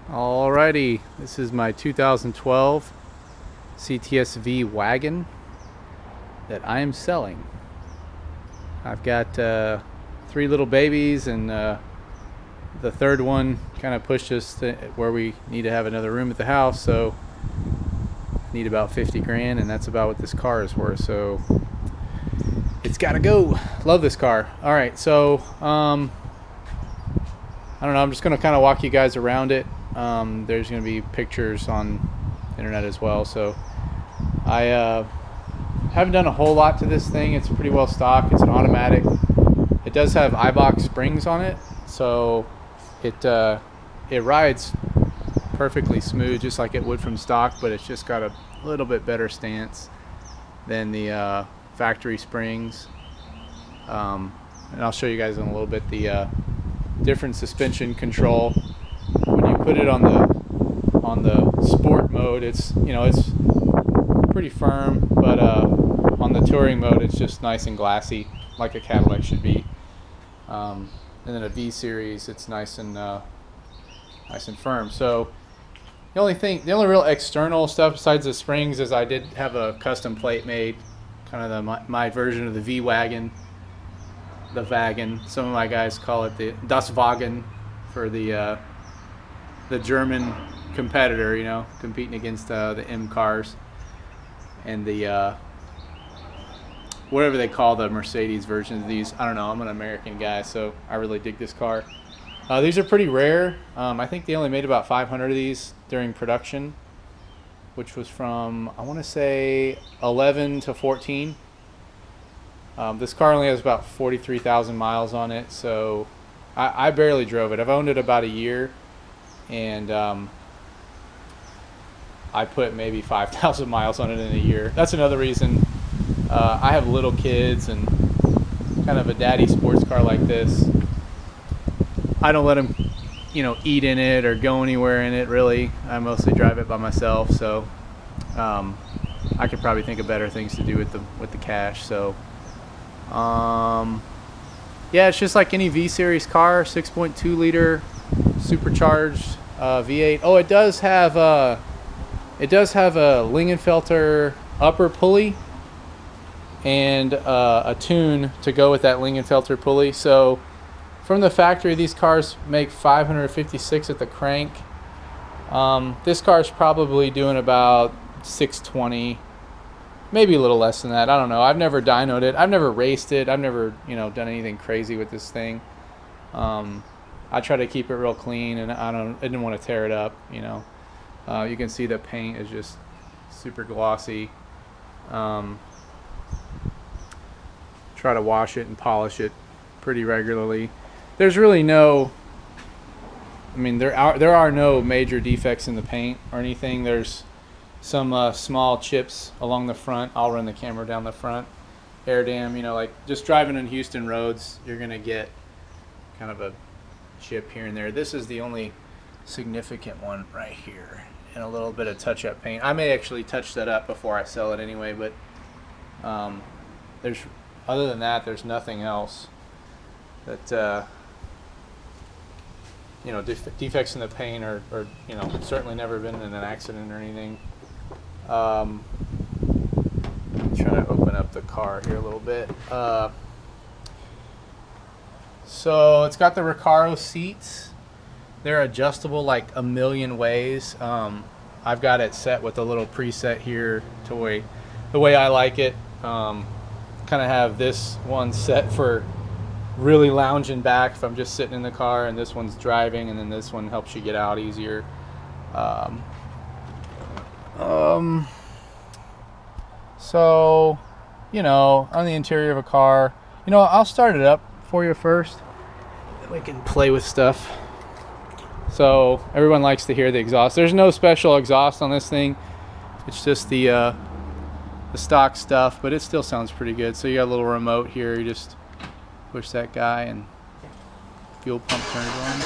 Alrighty, this is my 2012 CTS V Wagon that I am selling. I've got 3 little babies, and the third one kind of pushed us to where we need to have another room at the house, so I need about 50 grand, and that's about what this car is worth, so it's gotta go. Love this car. Alright, so I don't know, I'm just gonna kind of walk you guys around it. There's going to be pictures on the internet as well. So I haven't done a whole lot to this thing. It's pretty well stocked. It's an automatic. It does have Ibach springs on it, so it rides perfectly smooth, just like it would from stock. But it's just got a little bit better stance than the factory springs. And I'll show you guys in a little bit the different suspension control. Put it on the sport mode, it's pretty firm, but on the touring mode it's just nice and glassy, like a Cadillac should be. And then a V series, it's nice and firm. So the only real external stuff besides the springs is I did have a custom plate made, kind of my version of the V Wagon, the Wagon. Some of my guys call it the Das Wagen for the German competitor, competing against the M cars and the whatever they call the Mercedes versions of these. I don't know, I'm an American guy, so I really dig this car. These are pretty rare. I think they only made about 500 of these during production, which was from, I want to say, 11 to 14. This car only has about 43,000 miles on it, so I barely drove it. I've owned it about a year. And I put maybe 5,000 miles on it in a year. That's another reason I have little kids, and kind of a daddy sports car like this, I don't let them, eat in it or go anywhere in it, really. I mostly drive it by myself, so I could probably think of better things to do with the cash. So yeah, it's just like any V series car, 6.2 liter supercharged V8. Oh, it does have a Lingenfelter upper pulley and a tune to go with that Lingenfelter pulley. So from the factory, these cars make 556 at the crank. This car is probably doing about 620, maybe a little less than that. I don't know. I've never dynoed it. I've never raced it. I've never done anything crazy with this thing. I try to keep it real clean, and I didn't want to tear it up. You can see the paint is just super glossy. Try to wash it and polish it pretty regularly. There's really there are no major defects in the paint or anything. There's some small chips along the front. I'll run the camera down the front. Air dam, like just driving on Houston roads, you're gonna get kind of a chip here and there. This is the only significant one right here, and a little bit of touch-up paint. I may actually touch that up before I sell it anyway, but there's, other than that, there's nothing else that defects in the paint, or certainly never been in an accident or anything. I'm trying to open up the car here a little bit. So it's got the Recaro seats. They're adjustable like a million ways. I've got it set with a little preset here to the way I like it. Kind of have this one set for really lounging back if I'm just sitting in the car, and this one's driving, and then this one helps you get out easier. So, on the interior of a car, I'll start it up for you first. We can play with stuff. So everyone likes to hear the exhaust. There's no special exhaust on this thing. It's just the stock stuff, but it still sounds pretty good. So you got a little remote here. You just push that guy and fuel pump turns on.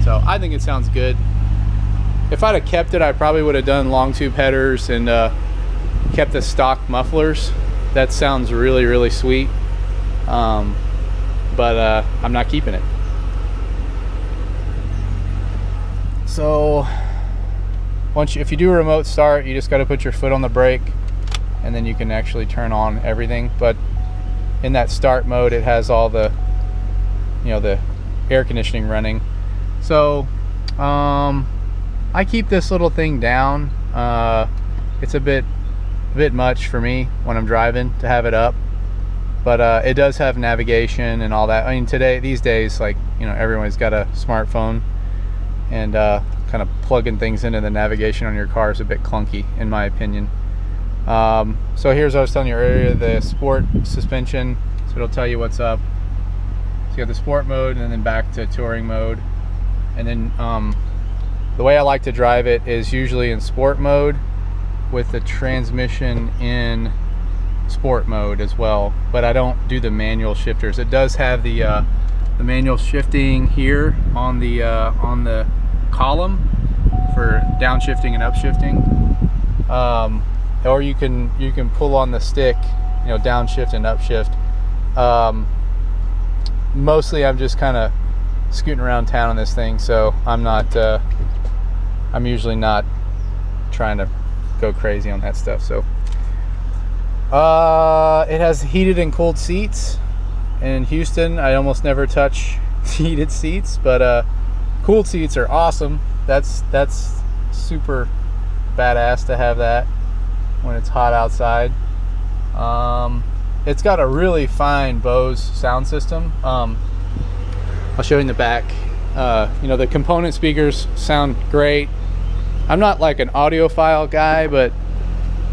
So I think it sounds good. If I'd have kept it, I probably would have done long tube headers and kept the stock mufflers. that sounds really, really sweet. But I'm not keeping it. So if you do a remote start, you just got to put your foot on the brake, and then you can actually turn on everything. But in that start mode, it has all the, the air conditioning running. So I keep this little thing down. It's a bit much for me when I'm driving to have it up, but it does have navigation and all that. I mean, these days, like, everyone's got a smartphone, and kind of plugging things into the navigation on your car is a bit clunky, in my opinion. So here's what I was telling you earlier, the sport suspension. So it'll tell you what's up. So you got the sport mode, and then back to touring mode. And then the way I like to drive it is usually in sport mode, with the transmission in sport mode as well. But I don't do the manual shifters. It does have the manual shifting here on the column for downshifting and upshifting. Or you can pull on the stick, downshift and upshift. Mostly I'm just kind of scooting around town on this thing, so I'm usually not trying to go crazy on that stuff. So it has heated and cooled seats. In Houston, I almost never touch heated seats, but cooled seats are awesome. That's super badass to have that when it's hot outside. It's got a really fine Bose sound system. I'll show you in the back. The component speakers sound great. I'm not like an audiophile guy, but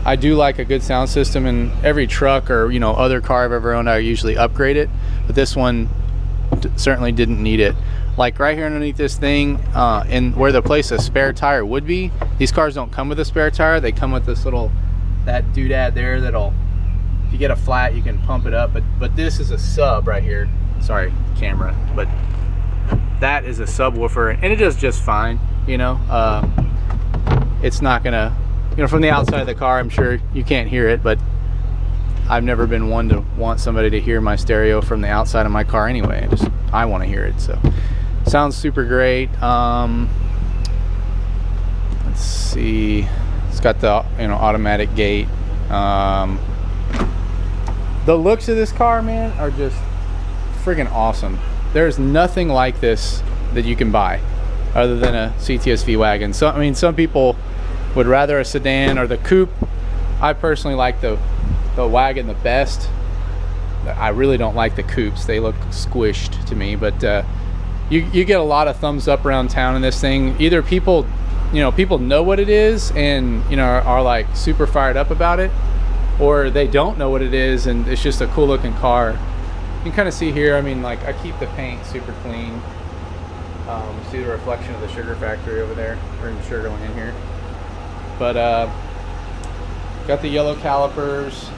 I do like a good sound system. In every truck or other car I've ever owned, I usually upgrade it, but this one certainly didn't need it. Like right here underneath this thing, and where the place a spare tire would be, these cars don't come with a spare tire. They come with this that doodad there that'll, if you get a flat, you can pump it up. But this is a sub right here. Sorry, camera, but that is a subwoofer, and it does just fine. It's not gonna, from the outside of the car, I'm sure you can't hear it, but I've never been one to want somebody to hear my stereo from the outside of my car anyway. I want to hear it. So sounds super great. Let's see, it's got the automatic gate. The looks of this car, man, are just friggin' awesome. There's nothing like this that you can buy other than a CTS V Wagon. So I mean, some people would rather a sedan or the coupe. I personally like the wagon the best. I really don't like the coupes. They look squished to me, but you get a lot of thumbs up around town in this thing. Either people know what it is and are like super fired up about it, or they don't know what it is and it's just a cool looking car. You can kind of see here, I mean, like, I keep the paint super clean. See the reflection of the sugar factory over there, bring sugar in here. But got the yellow calipers.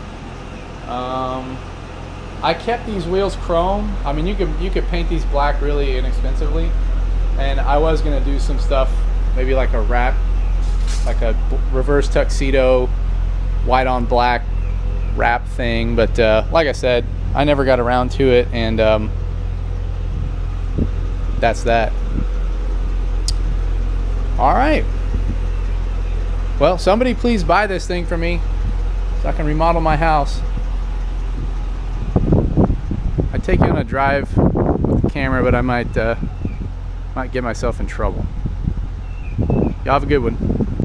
I kept these wheels chrome. I mean, you could paint these black really inexpensively, and I was gonna do some stuff, maybe like a wrap, like a reverse tuxedo, white on black wrap thing. But like I said, I never got around to it, and that's that. All right. Well, somebody please buy this thing for me so I can remodel my house. I'd take you on a drive with the camera, but I might get myself in trouble. Y'all have a good one.